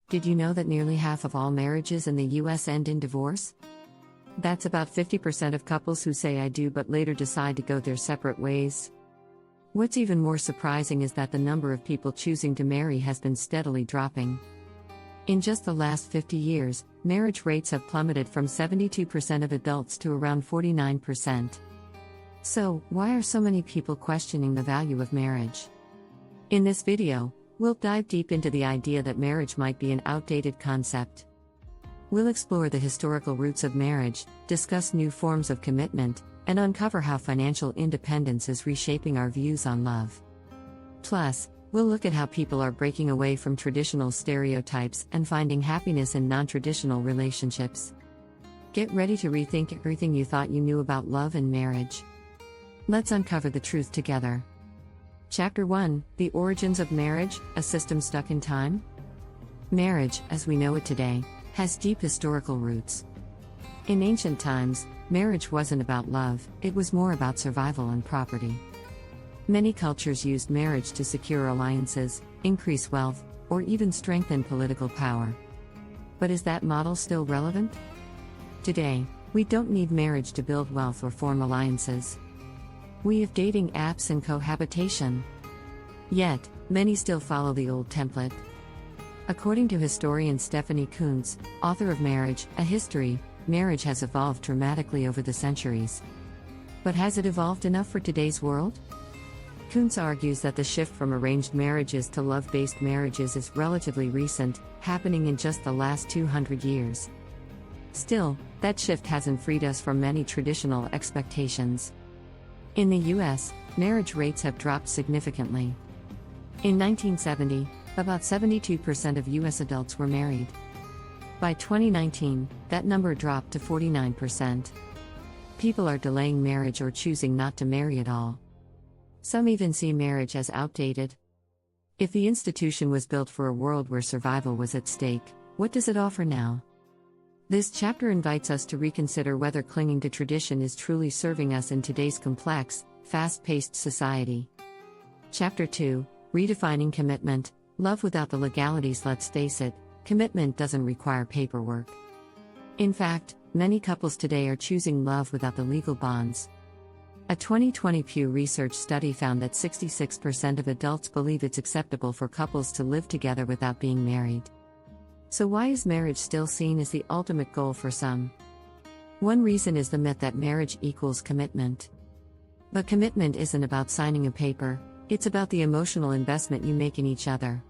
Did you know that nearly half of all marriages in the US end in divorce? That's about 50% of couples who say I do but later decide to go their separate ways. What's even more surprising is that the number of people choosing to marry has been steadily dropping. In just the last 50 years, marriage rates have plummeted from 72% of adults to around 49%. So, why are so many people questioning the value of marriage? In this video, we'll dive deep into the idea that marriage might be an outdated concept. We'll explore the historical roots of marriage, discuss new forms of commitment, and uncover how financial independence is reshaping our views on love. Plus, we'll look at how people are breaking away from traditional stereotypes and finding happiness in non-traditional relationships. Get ready to rethink everything you thought you knew about love and marriage. Let's uncover the truth together. Chapter 1: The Origins of Marriage, a System Stuck in Time? Marriage, as we know it today, has deep historical roots. In ancient times, marriage wasn't about love, it was more about survival and property. Many cultures used marriage to secure alliances, increase wealth, or even strengthen political power. But is that model still relevant? Today, we don't need marriage to build wealth or form alliances. We have dating apps and cohabitation. Yet, many still follow the old template. According to historian Stephanie Kuntz, author of Marriage, A History, marriage has evolved dramatically over the centuries. But has it evolved enough for today's world? Kuntz argues that the shift from arranged marriages to love-based marriages is relatively recent, happening in just the last 200 years. Still, that shift hasn't freed us from many traditional expectations. In the US, marriage rates have dropped significantly. In 1970, about 72% of US adults were married. By 2019, that number dropped to 49%. People are delaying marriage or choosing not to marry at all. Some even see marriage as outdated. If the institution was built for a world where survival was at stake, what does it offer now? This chapter invites us to reconsider whether clinging to tradition is truly serving us in today's complex, fast-paced society. Chapter 2: Redefining Commitment, Love Without the Legalities. Let's face it, commitment doesn't require paperwork. In fact, many couples today are choosing love without the legal bonds. A 2020 Pew Research study found that 66% of adults believe it's acceptable for couples to live together without being married. So why is marriage still seen as the ultimate goal for some? One reason is the myth that marriage equals commitment. But commitment isn't about signing a paper, it's about the emotional investment you make in each other.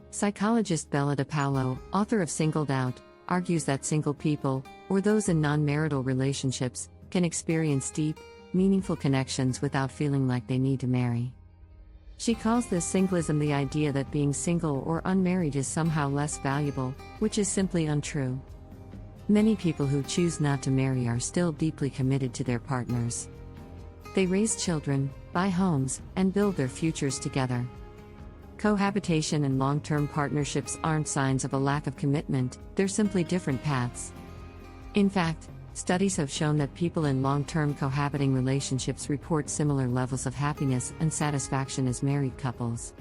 Psychologist Bella DePaulo, author of Singled Out, argues that single people, or those in non-marital relationships, can experience deep, meaningful connections without feeling like they need to marry. She calls this singlism, the idea that being single or unmarried is somehow less valuable, which is simply untrue. Many people who choose not to marry are still deeply committed to their partners. They raise children, buy homes, and build their futures together. Cohabitation and long-term partnerships aren't signs of a lack of commitment, they're simply different paths. In fact, studies have shown that people in long-term cohabiting relationships report similar levels of happiness and satisfaction as married couples.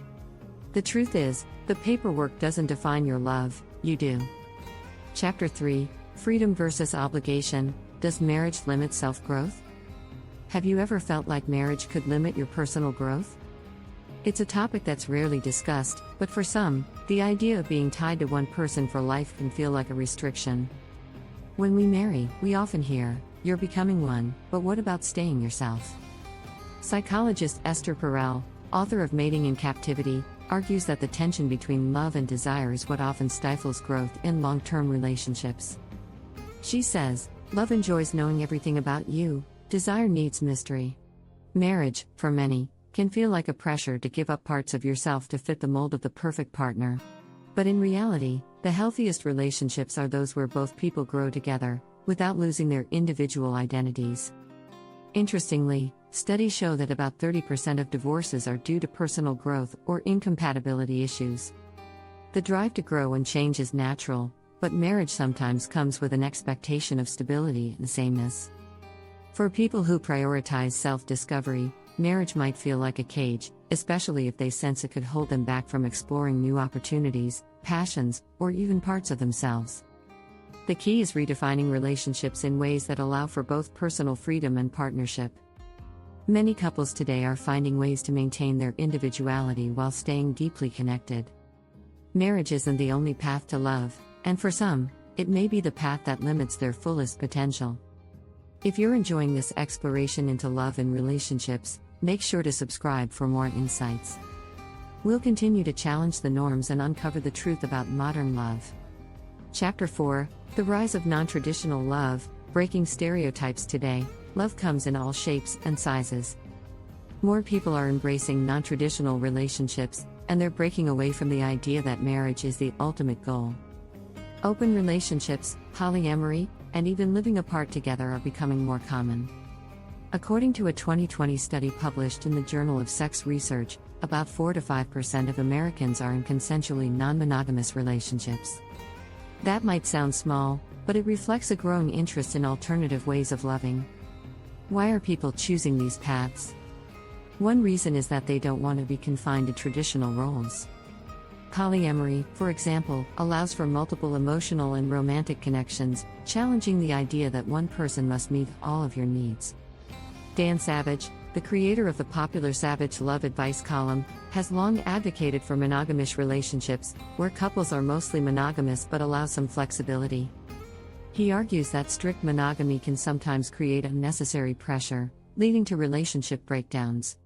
The truth is, the paperwork doesn't define your love, you do. Chapter 3: Freedom versus Obligation, Does Marriage Limit Self-Growth? Have you ever felt like marriage could limit your personal growth? It's a topic that's rarely discussed, but for some, the idea of being tied to one person for life can feel like a restriction. When we marry, we often hear, "You're becoming one, but what about staying yourself?" Psychologist Esther Perel, author of Mating in Captivity, argues that the tension between love and desire is what often stifles growth in long-term relationships. She says, "Love enjoys knowing everything about you, desire needs mystery." Marriage, for many, can feel like a pressure to give up parts of yourself to fit the mold of the perfect partner. But in reality, the healthiest relationships are those where both people grow together, without losing their individual identities. Interestingly, studies show that about 30% of divorces are due to personal growth or incompatibility issues. The drive to grow and change is natural, but marriage sometimes comes with an expectation of stability and sameness. For people who prioritize self-discovery, marriage might feel like a cage, especially if they sense it could hold them back from exploring new opportunities, passions, or even parts of themselves. The key is redefining relationships in ways that allow for both personal freedom and partnership. Many couples today are finding ways to maintain their individuality while staying deeply connected. Marriage isn't the only path to love, and for some, it may be the path that limits their fullest potential. If you're enjoying this exploration into love and relationships, make sure to subscribe for more insights. We'll continue to challenge the norms and uncover the truth about modern love. Chapter 4: The Rise of Non-Traditional Love, Breaking Stereotypes Today. Love comes in all shapes and sizes. More people are embracing non-traditional relationships, and they're breaking away from the idea that marriage is the ultimate goal. Open relationships, polyamory, and even living apart together are becoming more common. According to a 2020 study published in the Journal of Sex Research, about 4 to 5% of Americans are in consensually non-monogamous relationships. That might sound small, but it reflects a growing interest in alternative ways of loving. Why are people choosing these paths? One reason is that they don't want to be confined to traditional roles. Polyamory, for example, allows for multiple emotional and romantic connections, challenging the idea that one person must meet all of your needs. Dan Savage, the creator of the popular Savage Love Advice column, has long advocated for monogamous relationships, where couples are mostly monogamous but allow some flexibility. He argues that strict monogamy can sometimes create unnecessary pressure, leading to relationship breakdowns.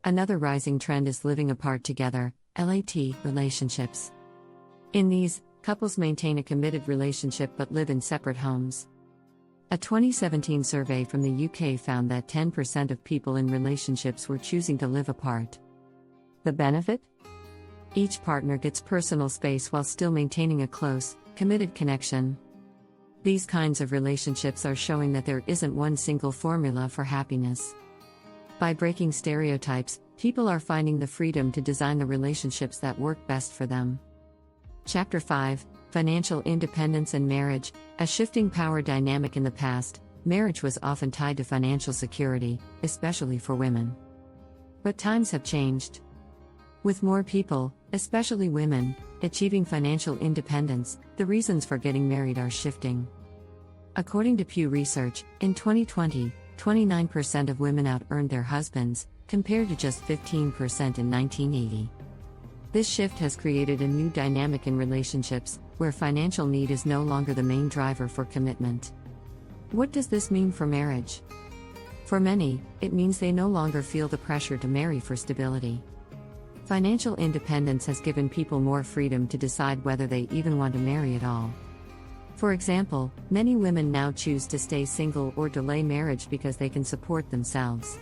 Another rising trend is living apart together, LAT, relationships. In these, couples maintain a committed relationship but live in separate homes. A 2017 survey from the UK found that 10% of people in relationships were choosing to live apart. The benefit? Each partner gets personal space while still maintaining a close, committed connection. These kinds of relationships are showing that there isn't one single formula for happiness. By breaking stereotypes, people are finding the freedom to design the relationships that work best for them. Chapter 5: Financial Independence and Marriage. A shifting power dynamic. In the past, marriage was often tied to financial security, especially for women. But times have changed. With more people, especially women, achieving financial independence, the reasons for getting married are shifting. According to Pew Research, in 2020, 29% of women out-earned their husbands, compared to just 15% in 1980. This shift has created a new dynamic in relationships, where financial need is no longer the main driver for commitment. What does this mean for marriage? For many, it means they no longer feel the pressure to marry for stability. Financial independence has given people more freedom to decide whether they even want to marry at all. For example, many women now choose to stay single or delay marriage because they can support themselves.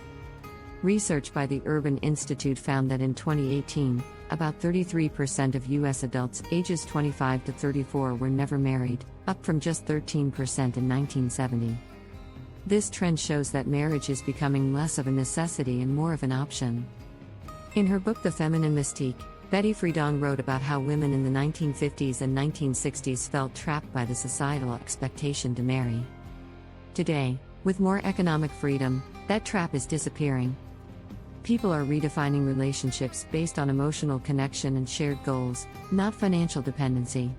Research by the Urban Institute found that in 2018, about 33% of U.S. adults ages 25 to 34 were never married, up from just 13% in 1970. This trend shows that marriage is becoming less of a necessity and more of an option. In her book The Feminine Mystique, Betty Friedan wrote about how women in the 1950s and 1960s felt trapped by the societal expectation to marry. Today, with more economic freedom, that trap is disappearing. People are redefining relationships based on emotional connection and shared goals, not financial dependency.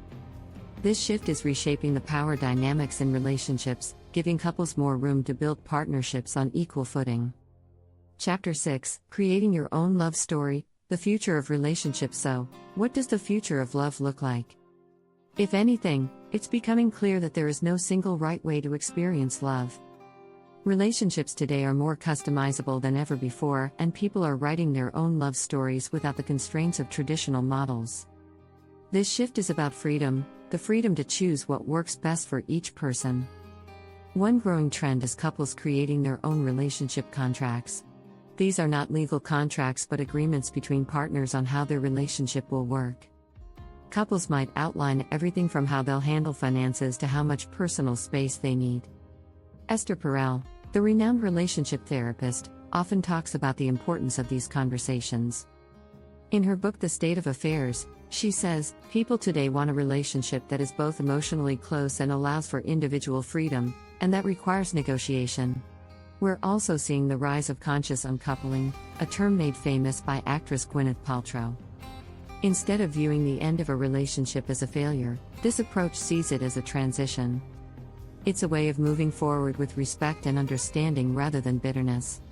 This shift is reshaping the power dynamics in relationships, giving couples more room to build partnerships on equal footing. Chapter 6: Creating Your Own Love Story, The Future of Relationships. So, what does the future of love look like? If anything, it's becoming clear that there is no single right way to experience love. Relationships today are more customizable than ever before, and people are writing their own love stories without the constraints of traditional models. This shift is about freedom, the freedom to choose what works best for each person. One growing trend is couples creating their own relationship contracts. These are not legal contracts but agreements between partners on how their relationship will work. Couples might outline everything from how they'll handle finances to how much personal space they need. Esther Perel, the renowned relationship therapist, often talks about the importance of these conversations. In her book The State of Affairs, she says, people today want a relationship that is both emotionally close and allows for individual freedom, and that requires negotiation. We're also seeing the rise of conscious uncoupling, a term made famous by actress Gwyneth Paltrow. Instead of viewing the end of a relationship as a failure, this approach sees it as a transition. It's a way of moving forward with respect and understanding rather than bitterness.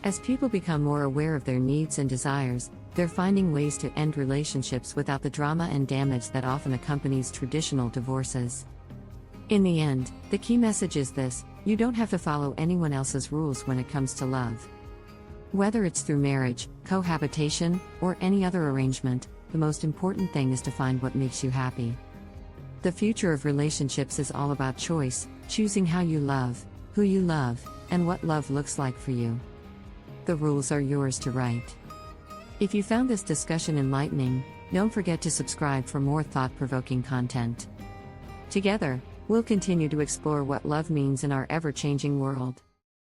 As people become more aware of their needs and desires, they're finding ways to end relationships without the drama and damage that often accompanies traditional divorces. In the end, the key message is this: you don't have to follow anyone else's rules when it comes to love. Whether it's through marriage, cohabitation, or any other arrangement, the most important thing is to find what makes you happy. The future of relationships is all about choice, choosing how you love, who you love, and what love looks like for you. The rules are yours to write. If you found this discussion enlightening, don't forget to subscribe for more thought-provoking content. Together, we'll continue to explore what love means in our ever-changing world.